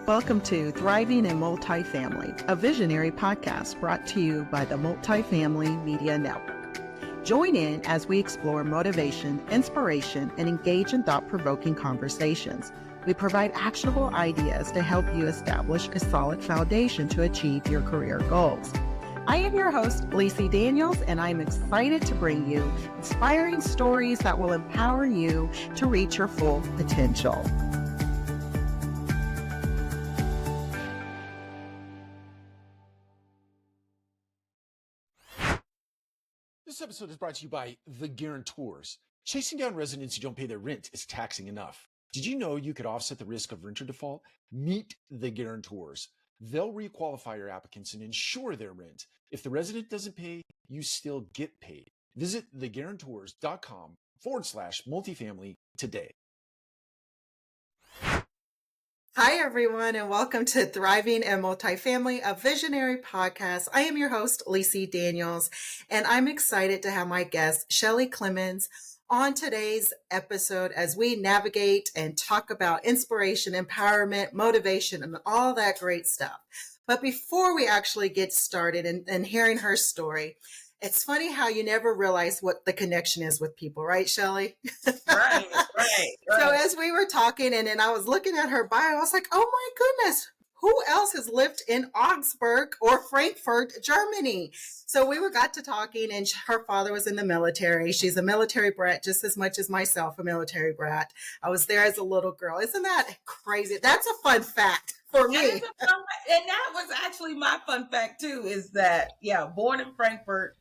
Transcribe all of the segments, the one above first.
Welcome to Thriving in Multifamily, a visionary podcast brought to you by the Multifamily Media Network. Join in as we explore motivation, inspiration, and engage in thought-provoking conversations. We provide actionable ideas to help you establish a solid foundation to achieve your career goals. I am your host, Lissi Daniels, and I'm excited to bring you inspiring stories that will empower you to reach your full potential. This episode is brought to you by The Guarantors. Chasing down residents who don't pay their rent is taxing enough. Did you know you could offset the risk of renter default? Meet The Guarantors. They'll requalify your applicants and insure their rent. If the resident doesn't pay, you still get paid. Visit theguarantors.com/multifamily today. Hi, everyone, and welcome to Thriving in Multifamily, a visionary podcast. I am your host, Lissi Daniels, and I'm excited to have my guest, Shellee Clemmons, on today's episode as we navigate and talk about inspiration, empowerment, motivation, and all that great stuff. But before we actually get started and hearing her story, it's funny how you never realize what the connection is with people, right, Shellee? Right. So as we were talking and then I was looking at her bio, I was like, oh my goodness, who else has lived in Augsburg or Frankfurt, Germany? So we got to talking, and her father was in the military. She's a military brat just as much as myself, a military brat. I was there as a little girl. Isn't that crazy? That's a fun fact for me. And that was actually my fun fact too, is that, born in Frankfurt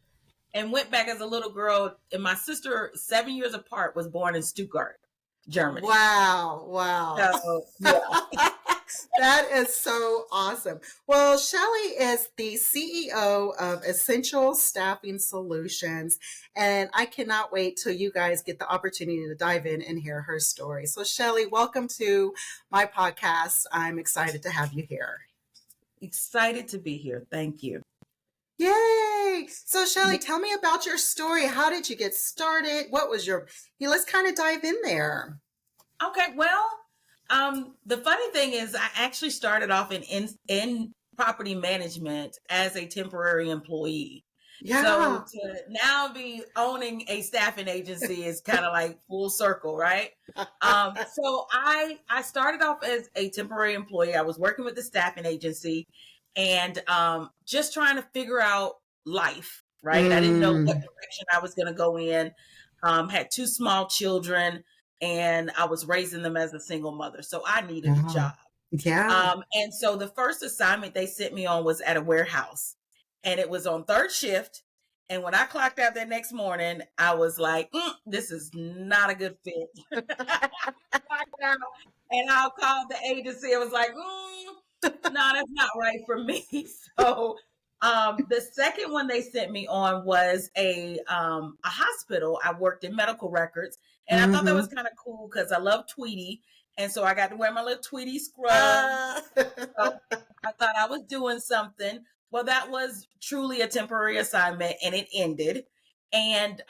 and went back as a little girl. And my sister, 7 years apart, was born in Stuttgart, Germany. Wow. So, yeah. That is so awesome. Well, Shellee is the CEO of Essential Staffing Solutions, and I cannot wait till you guys get the opportunity to dive in and hear her story. So Shellee, welcome to my podcast. I'm excited to have you here. Excited to be here. Thank you. Yay! So Shellee, tell me about your story. How did you get started? What was let's kind of dive in there. Okay, well, the funny thing is I actually started off in property management as a temporary employee. Yeah. So to now be owning a staffing agency is kind of like full circle, right? So I started off as a temporary employee. I was working with the staffing agency and just trying to figure out life, right? I didn't know what direction I was going to go in. Had two small children, and I was raising them as a single mother. So I needed a job. Yeah. And so the first assignment they sent me on was at a warehouse, and it was on third shift. And when I clocked out that next morning, I was like, this is not a good fit. And I called the agency. It was like, no, that's not right for me. So the second one they sent me on was a hospital. I worked in medical records, and I thought that was kind of cool because I love Tweety. And so I got to wear my little Tweety scrub. So I thought I was doing something. Well, that was truly a temporary assignment, and it ended. And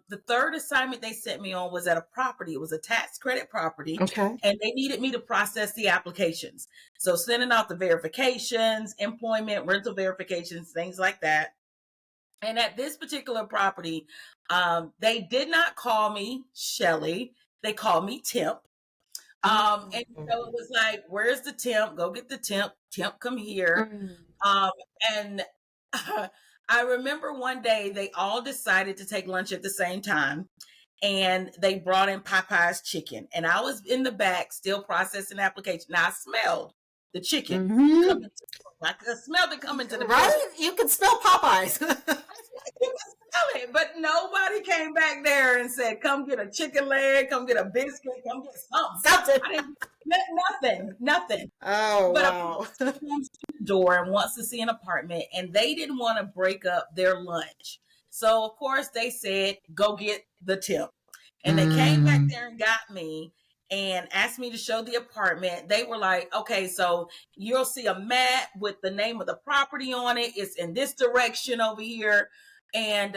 the third assignment they sent me on was at a property. It was a tax credit property. Okay. And they needed me to process the applications. So sending out the verifications, employment, rental verifications, things like that. And at this particular property, they did not call me Shellee. They called me Temp. And so it was like, where's the temp? Go get the temp. Temp, come here. And I remember one day they all decided to take lunch at the same time, and they brought in Popeye's chicken. And I was in the back still processing the application. Now I smelled the chicken. I smelled it coming to the right. building. You can smell Popeyes. You can smell it, but nobody came back there and said, "Come get a chicken leg, come get a biscuit, come get something." I didn't nothing. Oh, but wow. But comes to the door and wants to see an apartment, and they didn't want to break up their lunch. So of course they said, "Go get the temp," and they came back there and got me and asked me to show the apartment. They were like, "Okay, so you'll see a map with the name of the property on it. It's in this direction over here." And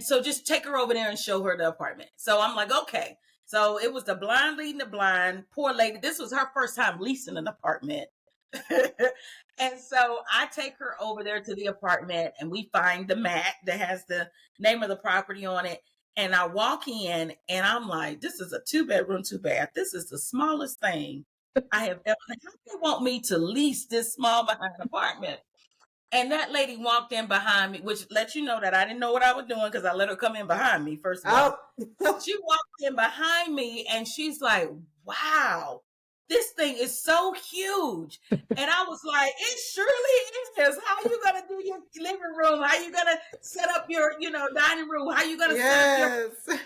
so just take her over there and show her the apartment. So I'm like, okay. So it was the blind leading the blind. Poor lady. This was her first time leasing an apartment. And so I take her over there to the apartment and we find the mat that has the name of the property on it. And I walk in and I'm like, this is a 2-bedroom, 2-bath. This is the smallest thing I have ever. How do they want me to lease this small behind apartment? And that lady walked in behind me, which lets you know that I didn't know what I was doing because I let her come in behind me, first of all. She walked in behind me and she's like, wow, this thing is so huge. And I was like, it surely is. How you going to do your living room? How you going to set up your, dining room? How you going to set up your...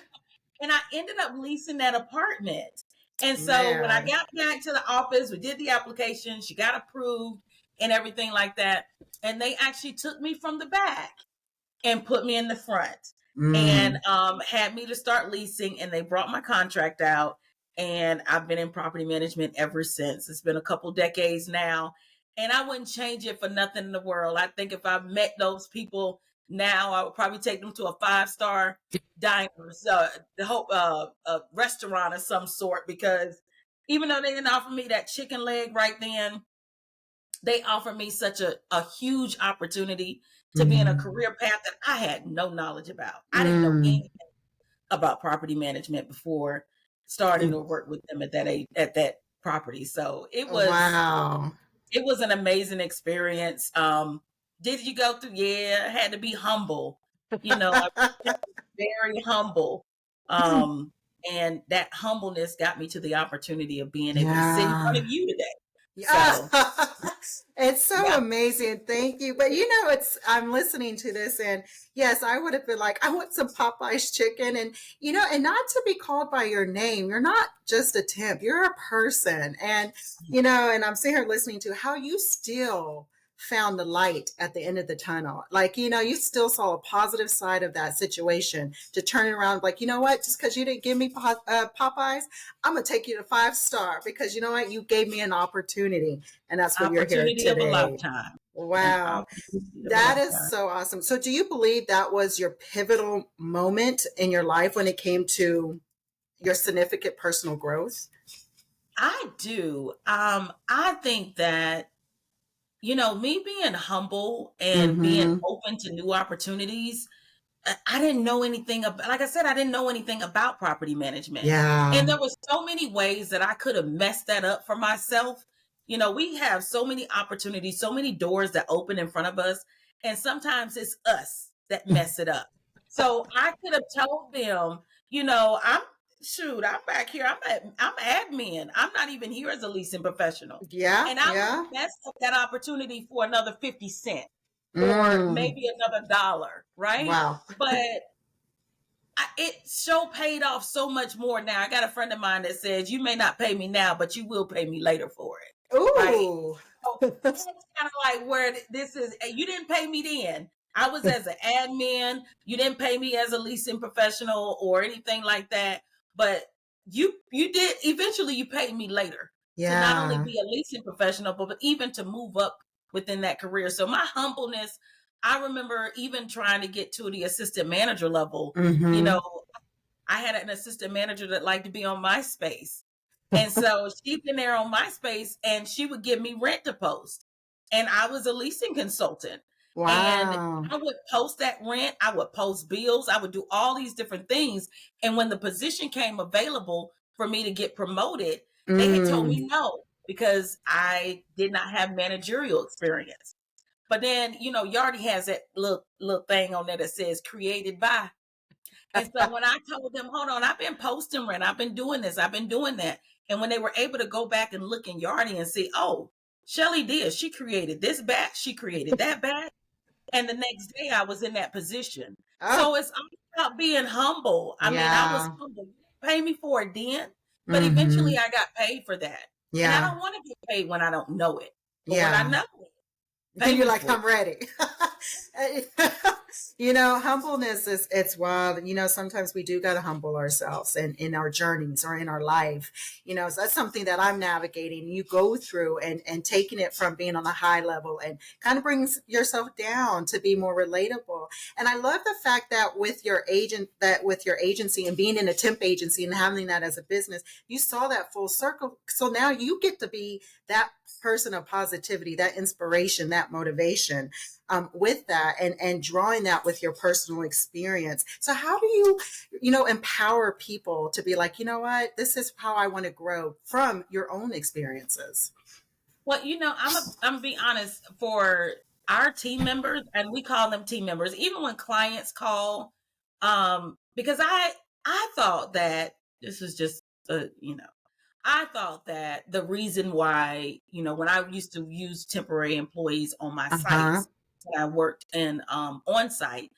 And I ended up leasing that apartment. And so when I got back to the office, we did the application, she got approved and everything like that. And they actually took me from the back and put me in the front and had me to start leasing. And they brought my contract out. And I've been in property management ever since. It's been a couple decades now. And I wouldn't change it for nothing in the world. I think if I met those people now, I would probably take them to a 5-star diner, a restaurant of some sort, because even though they didn't offer me that chicken leg right then, they offered me such a huge opportunity to be in a career path that I had no knowledge about. I didn't know anything about property management before starting to work with them at that property. So it was an amazing experience. Did you go through? Yeah, I had to be humble, very humble. And that humbleness got me to the opportunity of being able to sit in front of you today. Yeah. So, it's so amazing. Thank you. But I'm listening to this and yes, I would have been like, I want some Popeye's chicken and, and not to be called by your name. You're not just a temp, you're a person. And, and I'm sitting here listening to how you still found the light at the end of the tunnel. Like, you still saw a positive side of that situation to turn it around. Like, you know what, just because you didn't give me Popeyes, I'm going to take you to 5-star because you know what, you gave me an opportunity. And that's what you're here today. Opportunity of a lifetime. Wow. That is so awesome. So do you believe that was your pivotal moment in your life when it came to your significant personal growth? I do. I think that me being humble and being open to new opportunities, I didn't know anything about, like I said, I didn't know anything about property management. Yeah. And there were so many ways that I could have messed that up for myself. We have so many opportunities, so many doors that open in front of us. And sometimes it's us that mess it up. So I could have told them, I'm back here. I'm admin. I'm not even here as a leasing professional. Yeah. And I would mess up that opportunity for another 50 cents or maybe another $1, right? Wow. But it paid off so much more now. I got a friend of mine that says, you may not pay me now, but you will pay me later for it. Ooh. Right? So that's kind of like where this is. You didn't pay me then. I was as an admin. You didn't pay me as a leasing professional or anything like that. But you did, eventually you paid me later to not only be a leasing professional, but even to move up within that career. So my humbleness, I remember even trying to get to the assistant manager level. I had an assistant manager that liked to be on MySpace. And so she'd been there on MySpace and she would give me rent to post. And I was a leasing consultant. Wow. And I would post that rent. I would post bills. I would do all these different things. And when the position came available for me to get promoted, they had told me no, because I did not have managerial experience. But then, Yardi has that little thing on there that says created by. And so when I told them, hold on, I've been posting rent. I've been doing this. I've been doing that. And when they were able to go back and look in Yardi and see, oh, Shellee did. She created this batch. She created that batch. And the next day I was in that position. So it's all about being humble. I mean, I was humble. Pay me for it then, but eventually I got paid for that. Yeah. And I don't want to get paid when I don't know it. But when I know it, And Pay you're me like, for I'm ready. You know, humbleness is, it's wild. You know, sometimes we do got to humble ourselves in our journeys or in our life. You know, so that's something that I'm navigating. You go through and taking it from being on a high level and kind of brings yourself down to be more relatable. And I love the fact that with your agency and being in a temp agency and having that as a business, you saw that full circle. So now you get to be that person of positivity, that inspiration, that motivation, with that, and drawing that with your personal experience. So how do you, you know, empower people to be like, you know what, this is how I want to grow from your own experiences? Well, I'm being honest, for our team members, and we call them team members, even when clients call, because I thought that this was just I thought that the reason why, when I used to use temporary employees on my Uh-huh. sites, when I worked in on site,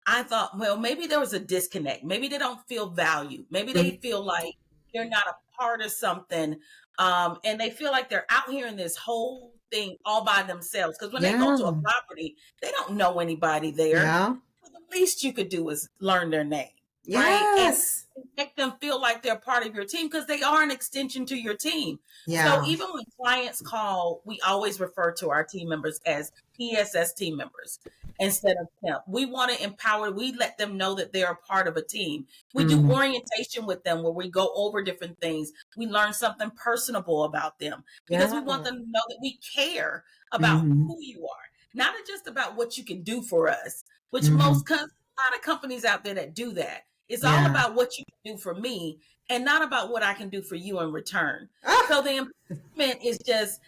I thought, well, maybe there was a disconnect. Maybe they don't feel valued. Maybe they feel like they're not a part of something. And they feel like they're out here in this whole thing all by themselves. Because when they go Yeah. to a property, they don't know anybody there. Yeah. The least you could do is learn their name, right? And Yes. make them feel like they're part of your team, because they are an extension to your team. So Yeah. even when clients call, we always refer to our team members as PSS team members instead of temp. We want to empower, we let them know that they're a part of a team. We do Mm. orientation with them where we go over different things. We learn something personable about them, because we Yeah. want them to know that we care about Hmm. who you are, not just about what you can do for us, which Hmm. a lot of companies out there that do that. It's all Yeah. about what you can do for me and not about what I can do for you in return. Ah. So the improvement is just,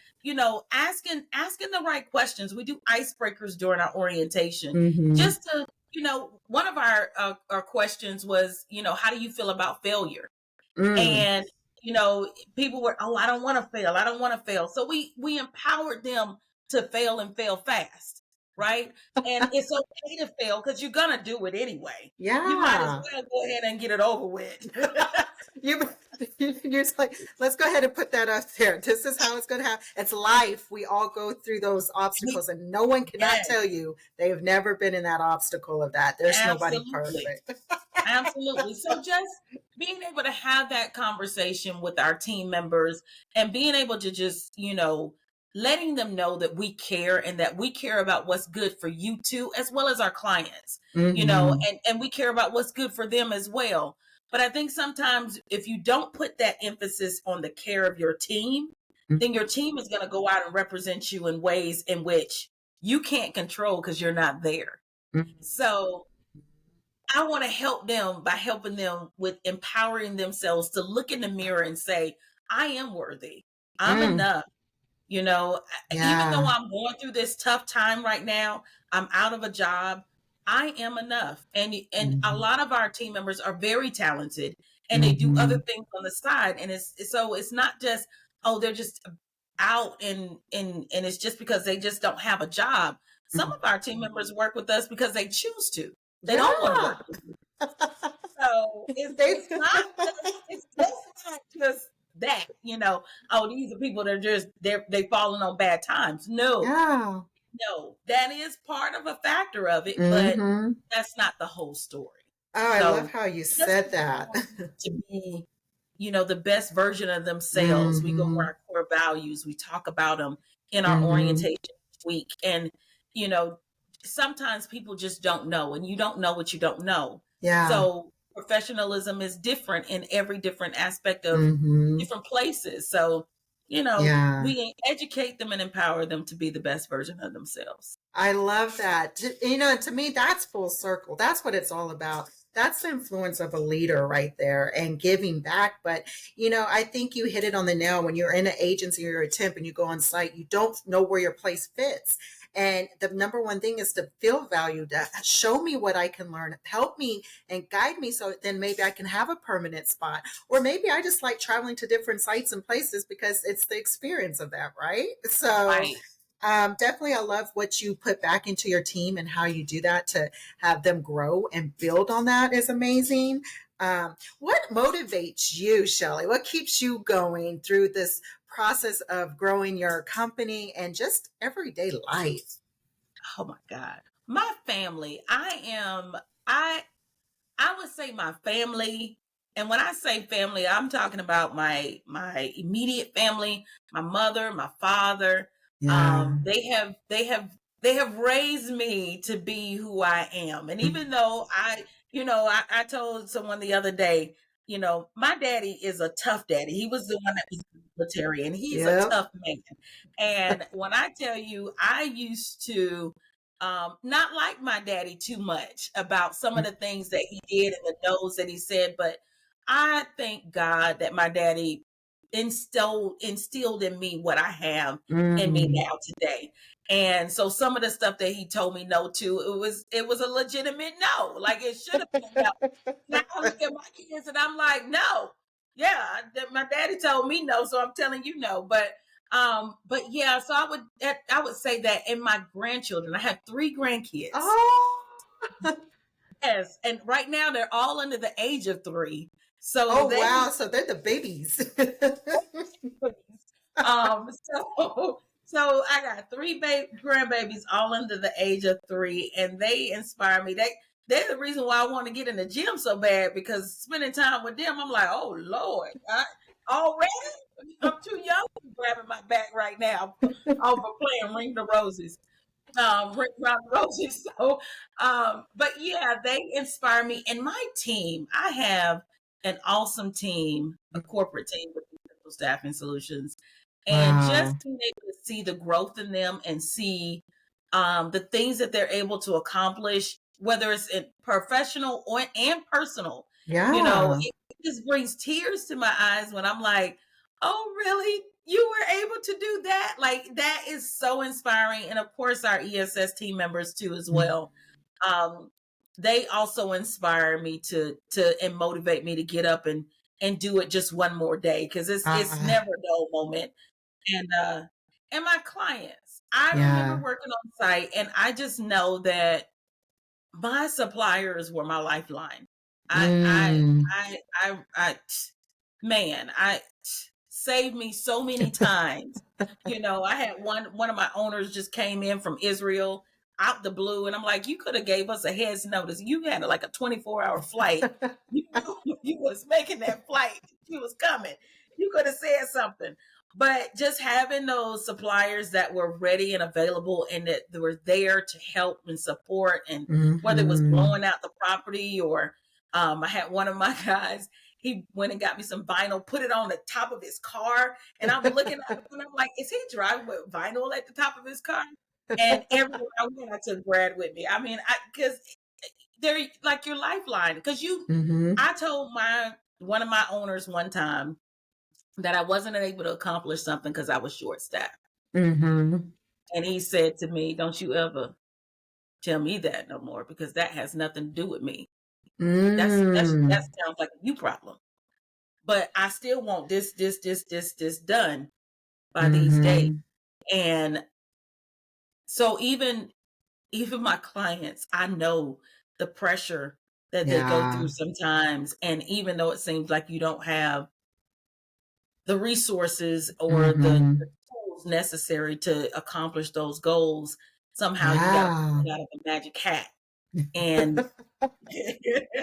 asking the right questions. We do icebreakers during our orientation, Hmm. just to, one of our questions was, how do you feel about failure? Mm. And people were, oh, I don't want to fail, I don't want to fail. So we empowered them to fail and fail fast, right? And it's okay to fail, because you're gonna do it anyway. You might as Yeah. well go ahead and get it over with. you you're just like, let's go ahead and put that up there. This is how it's going to happen. It's life. We all go through those obstacles, and no one cannot Yes, tell you they have never been in that obstacle of that. There's nobody absolutely. perfect. Absolutely. So just being able to have that conversation with our team members, and being able to just, letting them know that we care, and that we care about what's good for you too, as well as our clients, Hmm. and we care about what's good for them as well. But I think sometimes if you don't put that emphasis on the care of your team, then your team is going to go out and represent you in ways in which you can't control, because you're not there. So I want to help them by helping them with empowering themselves to look in the mirror and say, I am worthy. I'm Mm. enough. You know, Even though Yeah. I'm going through this tough time right now, I'm out of a job, I am enough. And a Hmm. lot of our team members are very talented, and they do other Hmm. things on the side. And it's not just, oh, they're just out, and it's just because they just don't have a job. Some of our team members work with us because they choose to. They don't want to Yeah. work. So They, it's just not just that, oh, these are people that are just they falling on bad times. No, yeah. no, that is part of a factor of it, but Hmm. that's not the whole story. Oh, I love So how you just said that. to be, the best version of themselves. We go over Hmm. our core values. We talk about them in our Hmm. orientation week. And, you know, sometimes people just don't know, and you don't know what you don't know. Yeah. So professionalism is different in every different aspect of Hmm. different places. So, Yeah. we educate them and empower them to be the best version of themselves. I love that. You know, to me, that's full circle. That's what it's all about. That's the influence of a leader right there, and giving back. But, you know, I think you hit it on the nail. When you're in an agency or a temp and you go on site, you don't know where your place fits. And the number one thing is to feel valued. Show me what I can learn. Help me and guide me, so then maybe I can have a permanent spot. Or maybe I just like traveling to different sites and places because it's the experience of that, right? So, Right. definitely, I love what you put back into your team and how you do that to have them grow and build on that is amazing. What motivates you, Shellee? What keeps you going through this process of growing your company and just everyday life? Oh my God. My family. I I would say my family. And when I say family, I'm talking about my immediate family, my mother, my father. Yeah. They have raised me to be who I am. And even though I told someone the other day, my daddy is a tough daddy. He was the one that was in the military, and he's a Yep. tough man. And when I tell you, I used to not like my daddy too much about some of the things that he did and the no's that he said, but I thank God that my daddy instilled in me what I have in me Mm. now today. And so some of the stuff that he told me no to, it was a legitimate no. Like it should have been a no. Now I look at my kids and I'm like, no. Yeah, my daddy told me no, so I'm telling you no. But yeah, so I would say that in my grandchildren, I have 3 grandkids. Oh. Yes, and right now they're all under the age of 3. So Oh, they wow. So they're the babies. so I got 3 grandbabies all under the age of 3, and they inspire me. They're the reason why I want to get in the gym so bad, because spending time with them, I'm like, oh Lord, already I'm too young to be grabbing my back right now over playing Ring the Roses. Ring around the roses. So, but yeah, they inspire me. And my team, I have an awesome team, a corporate team with Digital Staffing Solutions, and Wow. just being able to see the growth in them and see the things that they're able to accomplish, whether it's in professional and personal. Yeah. It just brings tears to my eyes when I'm like, oh, really? You were able to do that? Like, that is so inspiring. And of course, our ESS team members too, as well. Um, they also inspire me and motivate me to get up and do it just one more day, because it's Ah, never a dull moment. And my clients, I remember yeah. working on site, and I just know that my suppliers were my lifeline. I I Mm. I man, I saved me so many times. I had one of my owners just came in from Israel out the blue, and I'm like, you could have gave us a head's notice. You had like a 24-hour flight. You knew you was making that flight. You was coming. You could have said something. But just having those suppliers that were ready and available, and that they were there to help and support, and whether it was Mhm. blowing out the property, or I had one of my guys, he went and got me some vinyl, put it on the top of his car. And I'm looking at him and I'm like, is he driving with vinyl at the top of his car? And everywhere I went, I took Brad with me. I mean, because they're like your lifeline. Mhm. I told one of my owners one time that I wasn't able to accomplish something because I was short staffed. Mhm. And he said to me, don't you ever tell me that no more, because that has nothing to do with me. That Mm. sounds like a you problem. But I still want this done by these days. Mhm. And so even my clients, I know the pressure that they go Yeah. through sometimes. And even though it seems like you don't have the resources or the Mhm. tools necessary to accomplish those goals, somehow you got to Yeah. pull out of a magic hat. And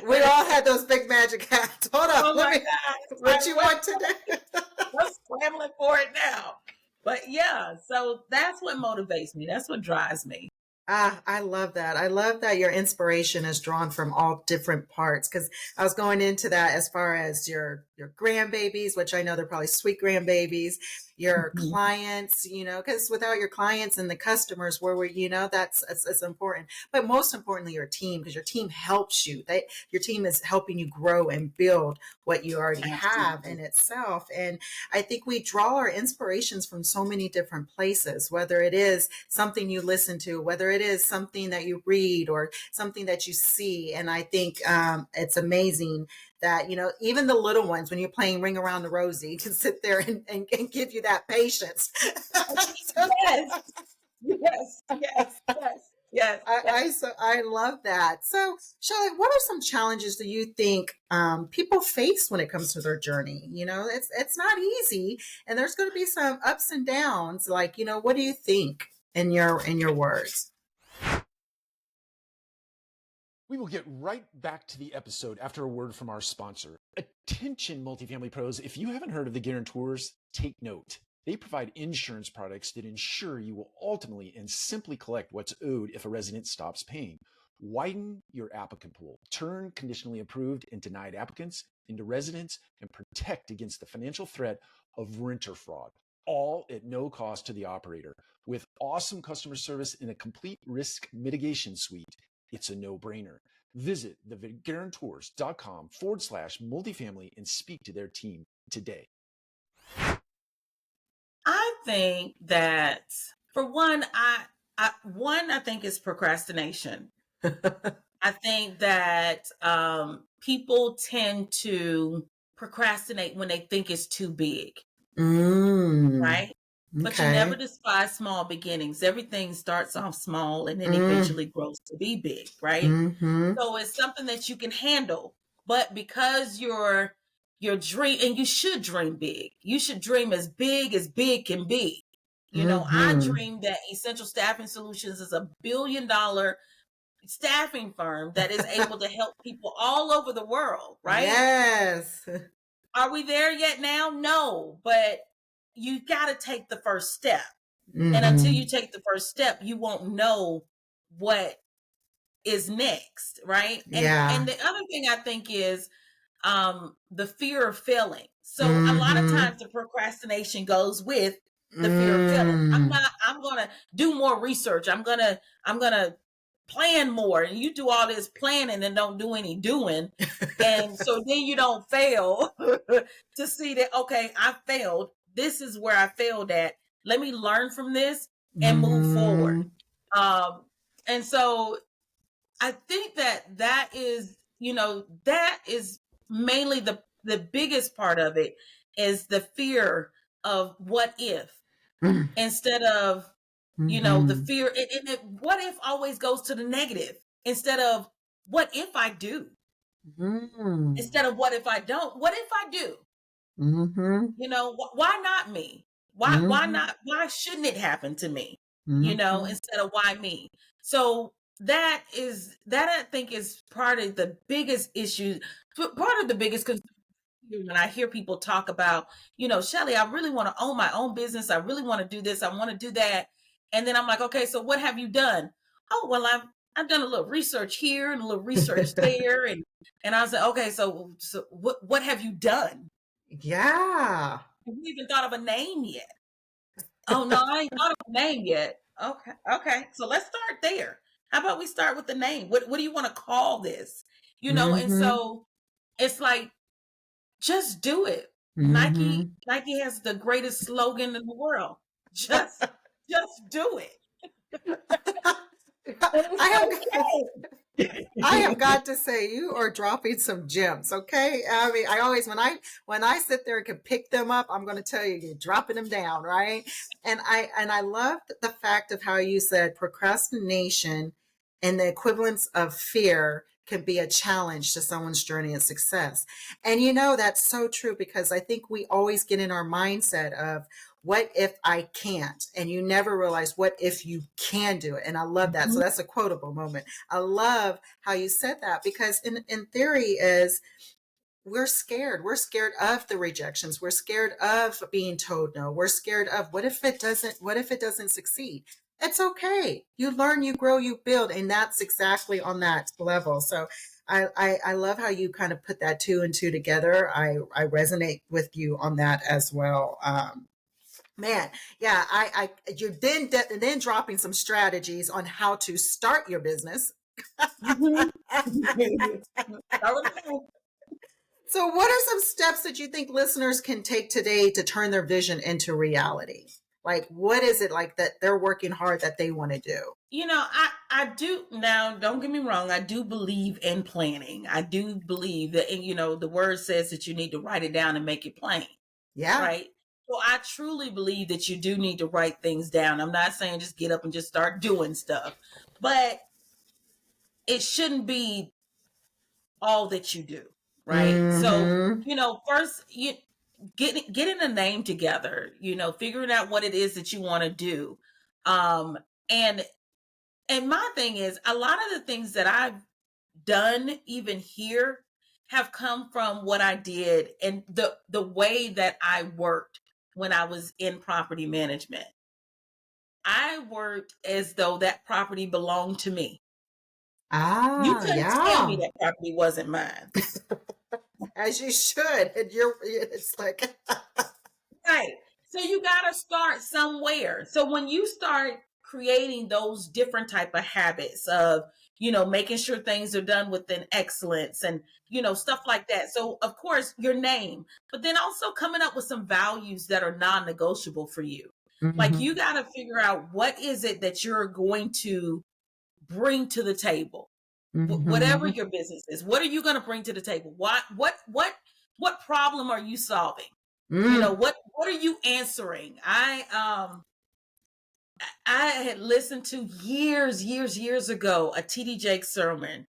We all had those big magic hats. Hold up. oh Let my me, God, it's what like, you want today? I'm scrambling for it now. But yeah, so that's what motivates me. That's what drives me. Ah, I love that. I love that your inspiration is drawn from all different parts, because I was going into that as far as your grandbabies, which I know they're probably sweet grandbabies, your Mhm. clients, because without your clients and the customers, where we, it's important. But most importantly, your team, because your team helps you. Your team is helping you grow and build what you already have Absolutely. in itself. And I think we draw our inspirations from so many different places, whether it is something you listen to, whether it is something that you read or something that you see. And I think it's amazing that, even the little ones, when you're playing Ring Around the Rosie, can sit there and give you that patience. So, Yes, yes, yes, yes. Yes. I love that. So, Shellee, what are some challenges that you think people face when it comes to their journey? You know, it's not easy, and there's going to be some ups and downs. Like, you know, what do you think in your words? We will get right back to the episode after a word from our sponsor. Attention, multifamily pros. If you haven't heard of the Guarantors, take note. They provide insurance products that ensure you will ultimately and simply collect what's owed if a resident stops paying. Widen your applicant pool, turn conditionally approved and denied applicants into residents, and protect against the financial threat of renter fraud, all at no cost to the operator. With awesome customer service and a complete risk mitigation suite, it's a no-brainer. Visit theguarantors.com/multifamily and speak to their team today. I think that for one, I think it's procrastination. I think that people tend to procrastinate when they think it's too big, right? But you never Okay. despise small beginnings. Everything starts off small and then eventually grows to be big, right? Mm-hmm. So it's something that you can handle. But because your dream, and you should dream big. You should dream as big can be. You know, I Mm-hmm. dream that Essential Staffing Solutions is $1 billion staffing firm that is able to help people all over the world, right? Yes. Are we there yet now? No, but you got to take the first step. And until Mm-hmm. you take the first step, you won't know what is next, right? Yeah. And the other thing I think is the fear of failing. So a lot of Mm-hmm. times the procrastination goes with the fear of failing. Mm. I'm gonna do more research. I'm gonna plan more. And you do all this planning and don't do any doing. And so then you don't fail to see that, okay, I failed. This is where I failed at. Let me learn from this and move forward. Mm-hmm. Um, and so I think that is, that is mainly the biggest part of it is the fear of what if instead of, the Mm-hmm. fear. What if always goes to the negative instead of what if I do, Mm-hmm. instead of what if I don't, what if I do, Mm-hmm. why not me? Why Mm-hmm. not? Why shouldn't it happen to me? Mm-hmm. Instead of why me. So that I think is part of the biggest issue, part of the biggest concern when I hear people talk about, Shellee, I really want to own my own business. I really want to do this. I want to do that. And then I'm like, okay, so what have you done? Oh, well, I've done a little research here and a little research there. And I was like, okay, so what have you done? Yeah. Have you even thought of a name yet? Oh no, I ain't thought of a name yet. Okay, okay. So let's start there. How about we start with the name? What do you want to call this? And Mm-hmm. so it's like just do it. Mm-hmm. Nike has the greatest slogan in the world. Just do it. And I it's have okay. I have got to say you are dropping some gems, okay? I mean, I always when I sit there and can pick them up, I'm going to tell you you're dropping them down, right? And I loved the fact of how you said procrastination and the equivalence of fear can be a challenge to someone's journey of success. And that's so true because I think we always get in our mindset of what if I can't? And you never realize what if you can do it. And I love that. So Mhm. that's a quotable moment. I love how you said that because in theory is we're scared. We're scared of the rejections. We're scared of being told no. We're scared of what if it doesn't succeed? It's okay. You learn, you grow, you build. And that's exactly on that level. So I love how you kind of put that two and two together. I resonate with you on that as well. Man, yeah, you're then dropping some strategies on how to start your business. Mhm. Start with the name. So, what are some steps that you think listeners can take today to turn their vision into reality? Like, what is it like that they're working hard that they want to do? I do now, don't get me wrong, I do believe in planning. I do believe that, and the word says that you need to write it down and make it plain, Yeah. right? So I truly believe that you do need to write things down. I'm not saying just get up and just start doing stuff, but it shouldn't be all that you do, right? So, Mm-hmm. first you getting a name together, figuring out what it is that you want to do. And my thing is, a lot of the things that I've done even here have come from what I did and the way that I worked when I was in property management. I worked as though that property belonged to me. You Ah, couldn't tell me yeah. that property wasn't mine. As you should. And it's like, Right. So you got to start somewhere. So when you start creating those different type of habits of, making sure things are done within excellence and, stuff like that. So of course your name, but then also coming up with some values that are non-negotiable for you. Like mm-hmm. you got to figure out what is it that you're going to bring to the table. Whatever Mm-hmm. your business is, what are you going to bring to the table? What problem are you solving? Mm. What are you answering? I had listened to years ago a TD Jakes sermon,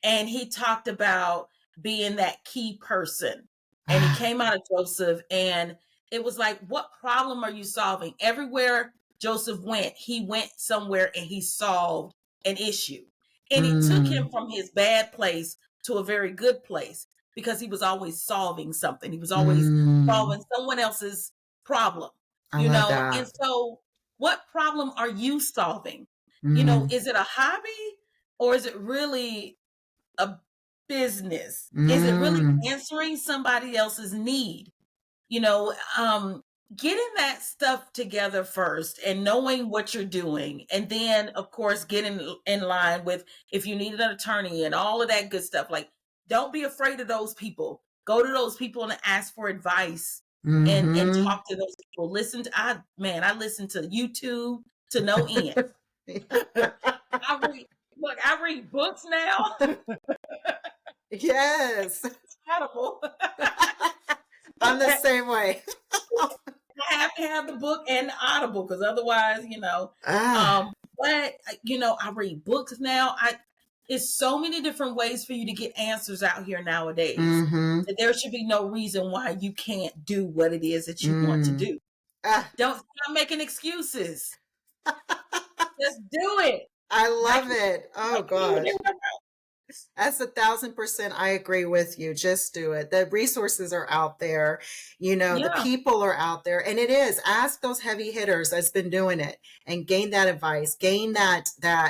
and he talked about being that key person. And he Ah. came out of Joseph, and it was like, what problem are you solving? Everywhere Joseph went, he went somewhere and he solved an issue. And it took him Mm. from his bad place to a very good place because he was always solving something. He was always Mm. solving someone else's problem, I love And that. so, what problem are you solving? Mm. Is it a hobby or is it really a business? Is it really Mm. answering somebody else's need? You know, um, Getting that stuff together first and knowing what you're doing. And then, of course, getting in line with if you need an attorney and all of that good stuff. Like, don't be afraid of those people. Go to those people and ask for advice and Mm-hmm. talk to those people. I listen to YouTube to no end. I read books now. Yes. Incredible. I'm the I same way. have to have the book and the Audible because otherwise, Ah. I read books now. It's so many different ways for you to get answers out here nowadays Mm-hmm. that there should be no reason why you can't do what it is that you want to Mm. do. Ah. Don't stop making excuses. Just do it. I I love can, it. I Oh can do gosh. it. That's 1,000%. I agree with you. Just do it. The resources are out there. The Yeah. people are out there. And it is. Ask those heavy hitters that's been doing it and gain that advice, gain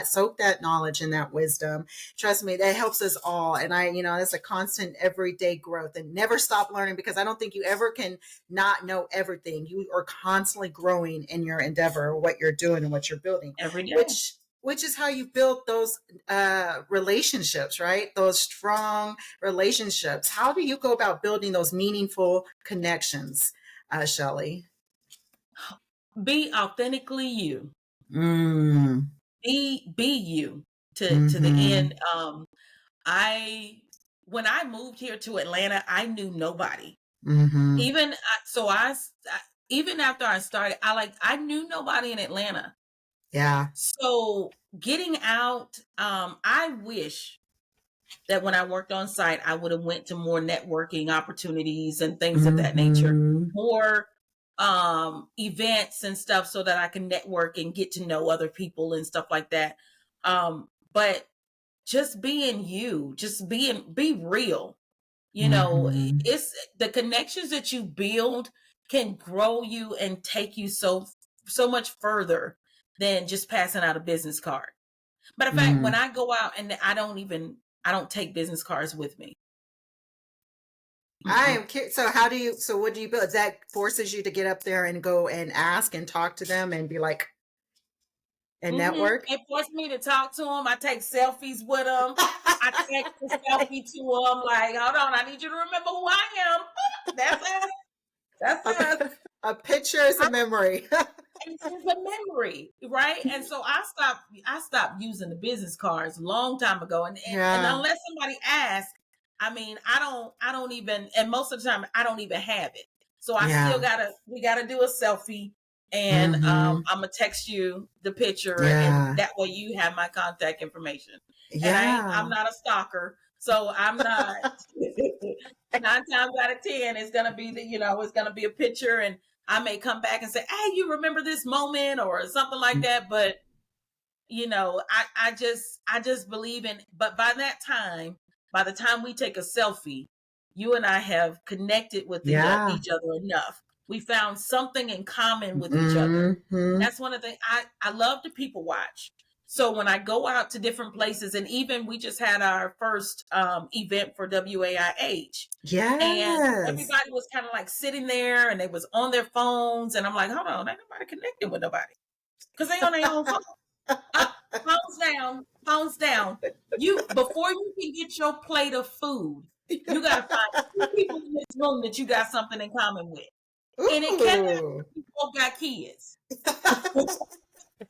soak that knowledge and that wisdom. Trust me, that helps us all. And that's a constant everyday growth and never stop learning because I don't think you ever can not know everything. You are constantly growing in your endeavor, what you're doing and what you're building, Every day. which is how you build those relationships, right? Those strong relationships. How do you go about building those meaningful connections, Shellee? Be authentically you. Mm. Be you to the Mm-hmm. end. I When I moved here to Atlanta, I knew nobody. Mm-hmm. Even so, even after I started, I knew nobody in Atlanta. Yeah. So getting out, I wish that when I worked on site, I would have went to more networking opportunities and things of that nature, Mm-hmm. more events and stuff so that I can network and get to know other people and stuff like that. But just being you, be real. Mm-hmm. It's the connections that you build can grow you and take you so much further than just passing out a business card. Matter of fact, when Mm. I go out and I don't take business cards with me. I Mm-mm. am curious. So what do you build? That forces you to get up there and go and ask and talk to them and be like, and network? It forced me to talk to them. I take selfies with them. I text a selfie to them like, hold on, I need you to remember who I am. That's us. That's us. A picture is a memory. It's a memory, right? And so I stopped using the business cards a long time ago. And Yeah. unless somebody asks, I don't even, and most of the time I don't even have it. So I Yeah. still we gotta do a selfie, and I'm gonna text you the picture, and Yeah. that way you have my contact information. And I'm Yeah. not a stalker, so I'm not. 9 times out of 10, it's gonna be it's gonna be a picture, and I may come back and say, "Hey, you remember this moment?" or something like that. But I just believe in. But by the time we take a selfie, you and I have connected with Yeah. each other enough. We found something in common with each other. Mm-hmm. That's one of the things I love to people watch. So when I go out to different places, and even we just had our first event for WAIH, and Yes. everybody was kind of like sitting there, and they was on their phones, and I'm like, hold on, ain't nobody connecting with nobody because they on their own phone. Phones down. You Before you can get your plate of food, you gotta find 2 people in this room that you got something in common with, and it cannot Ooh. be both got kids.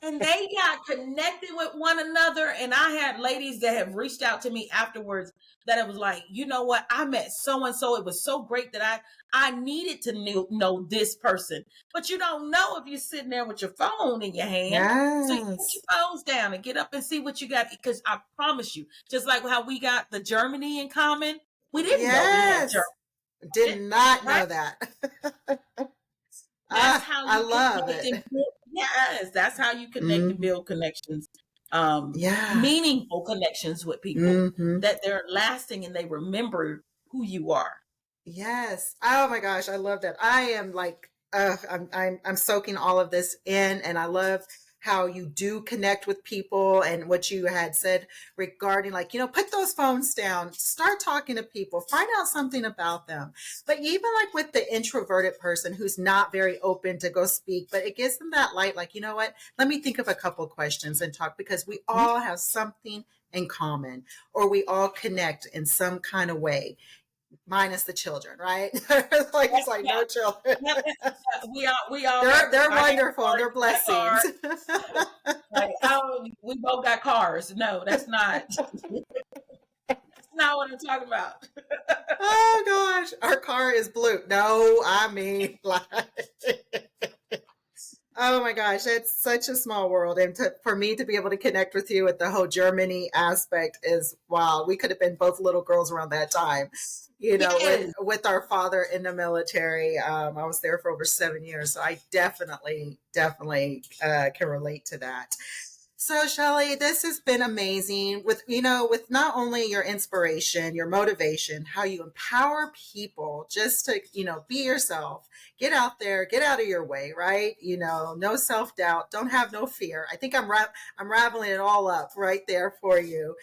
And they got connected with one another. And I had ladies that have reached out to me afterwards that it was like, you know what? I met so and so. It was so great that I needed to know this person. But you don't know if you're sitting there with your phone in your hand. So you put Yes. your phones down and get up and see what you got. Because I promise you, just like how we got the Germany in common, we didn't know we had Yes. Did Germany, not right? know that. That's how I you love connect and it. build. Yes, that's how you connect and Mm-hmm. build connections, Yeah. meaningful connections with people Mm-hmm. that they're lasting and they remember who you are. Yes. Oh my gosh, I love that. I am like, I'm soaking all of this in, and I love how you do connect with people and what you had said regarding, like, put those phones down, start talking to people, find out something about them. But even like with the introverted person who's not very open to go speak, but it gives them that light, like, you know what? Let me think of a couple questions and talk, because we all have something in common, or we all connect in some kind of way, minus the children, right? Like, Yeah, it's like yeah, no children. yeah. We all got. They're I got wonderful. cars. They're You got cars. blessings. Like, oh, we both got cars. No, that's not. That's not what I'm talking about. Oh gosh, our car is blue. No, I mean, like, oh my gosh, it's such a small world, and for me to be able to connect with you with the whole Germany aspect is wow. We could have been both little girls around that time, Yes. with our father in the military. I was there for over 7 years, so I definitely can relate to that. So, Shellee, this has been amazing with not only your inspiration, your motivation, how you empower people just to, be yourself, get out there, get out of your way, right? No self-doubt, don't have no fear. I think I'm raveling it all up right there for you.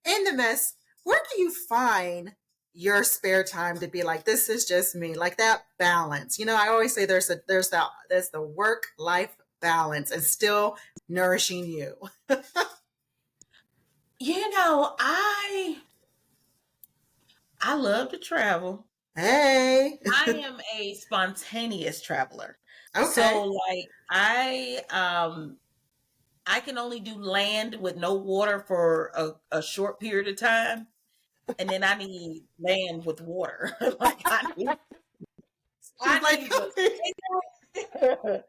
In the mess, where do you find your spare time to be like, this is just me, like that balance? I always say there's the work life balance and still nourishing you. I love to travel. Hey. I am a spontaneous traveler. Okay. So like I can only do land with no water for a short period of time. And then I need land with water. Like She's I like, need okay.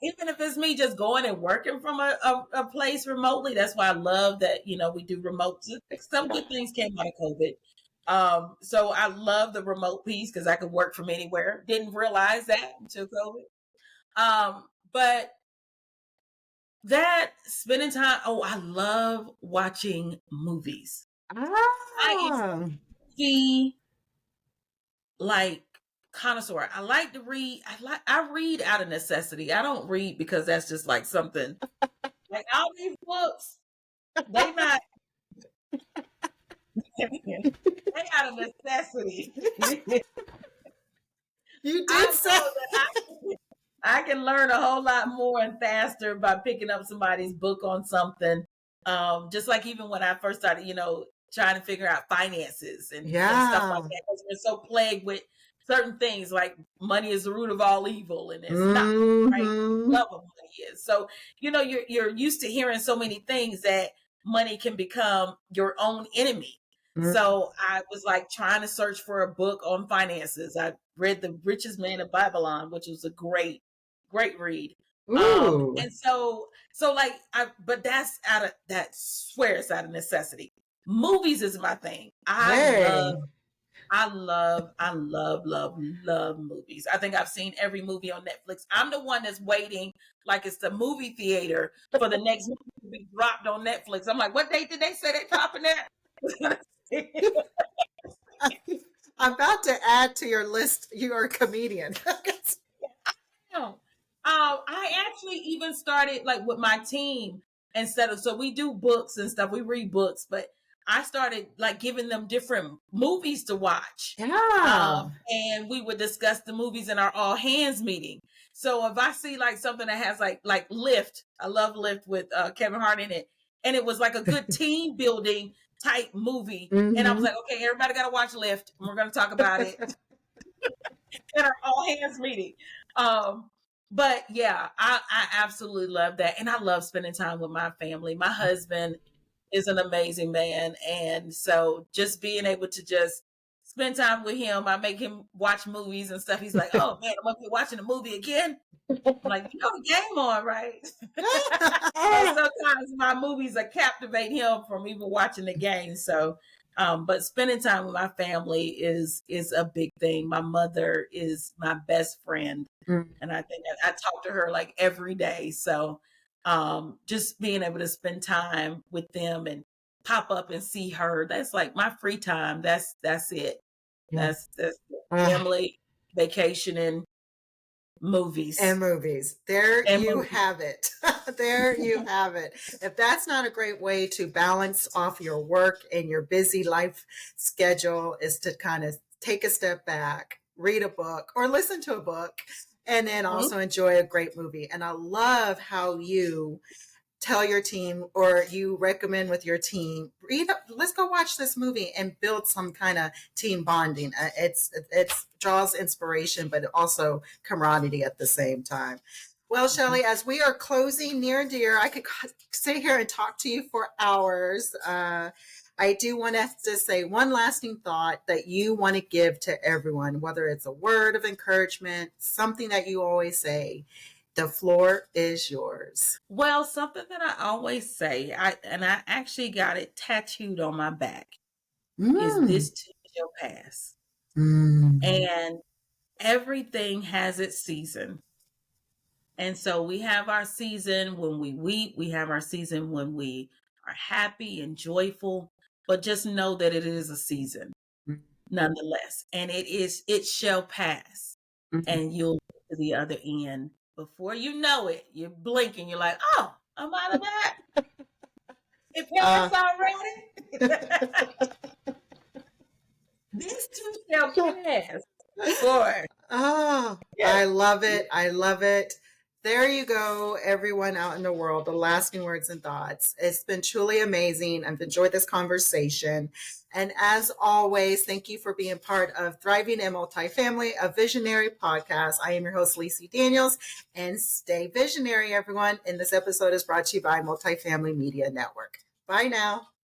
even if it's me just going and working from a place remotely. That's why I love that, we do remote. Some good things came out of COVID. So I love the remote piece because I could work from anywhere. Didn't realize that until COVID. But that spending time, oh, I love watching movies. I am Ah. the like connoisseur. I like to read. I read out of necessity. I don't read because that's just like something like all these books. They not they out of necessity. You I did say. know that I can learn a whole lot more and faster by picking up somebody's book on something. Just like even when I first started, trying to figure out finances and stuff like Yeah. that, because we're so plagued with certain things like money is the root of all evil, and it's not, right? Mm-hmm. Love of money is. So, you're used to hearing so many things that money can become your own enemy. So I was like trying to search for a book on finances. I read The Richest Man of Babylon, which was a great, great read. Ooh. And so like but that's swear it's out of necessity. Movies is my thing. Hey. I love movies. I think I've seen every movie on Netflix. I'm the one that's waiting, like it's the movie theater for the next movie to be dropped on Netflix. I'm like, what date did they say they're dropping that? I'm about to add to your list. You are a comedian. No. I actually even started like with my team so we do books and stuff. We read books, but I started like giving them different movies to watch. Yeah. And we would discuss the movies in our all hands meeting. So if I see like something that has like Lift, I love Lift with Kevin Hart in it, and it was like a good team building type movie, and I was like, okay, everybody got to watch Lift, and we're going to talk about it in our all hands meeting. But yeah, I absolutely love that. And I love spending time with my family. My husband is an amazing man. And so just being able to just spend time with him, I make him watch movies and stuff. He's like, oh man, I'm going to be watching a movie again. I'm like, you know the game on, right? And sometimes my movies are captivate him from even watching the game. So but spending time with my family is a big thing. My mother is my best friend, and I think I talk to her like every day. So just being able to spend time with them and pop up and see her, that's like my free time. That's it. Yeah. That's family, vacationing, movies. And movies. There And you movies. have it. There you have it. If that's not a great way to balance off your work and your busy life schedule, is to kind of take a step back, read a book or listen to a book, and then also enjoy a great movie. And I love how you tell your team or you recommend with your team, let's go watch this movie and build some kind of team bonding. It's draws inspiration, but also camaraderie at the same time. Well, Shellee, as we are closing near and dear, I could sit here and talk to you for hours. I do want to just say one lasting thought that you want to give to everyone, whether it's a word of encouragement, something that you always say. The floor is yours. Well, something that I always say, I actually got it tattooed on my back, is this too shall pass. And everything has its season. And so we have our season when we weep, we have our season when we are happy and joyful, but just know that it is a season nonetheless. And it shall pass. And you'll get to the other end. Before you know it, you're blinking. You're like, oh, I'm out of that. It passed already. This too shall pass. Lord. Oh, yes. I love it. I love it. There you go, everyone out in the world, the lasting words and thoughts. It's been truly amazing. I've enjoyed this conversation. And as always, thank you for being part of Thriving in Multifamily, a visionary podcast. I am your host, Lissi Daniels, and stay visionary, everyone. And this episode is brought to you by Multifamily Media Network. Bye now.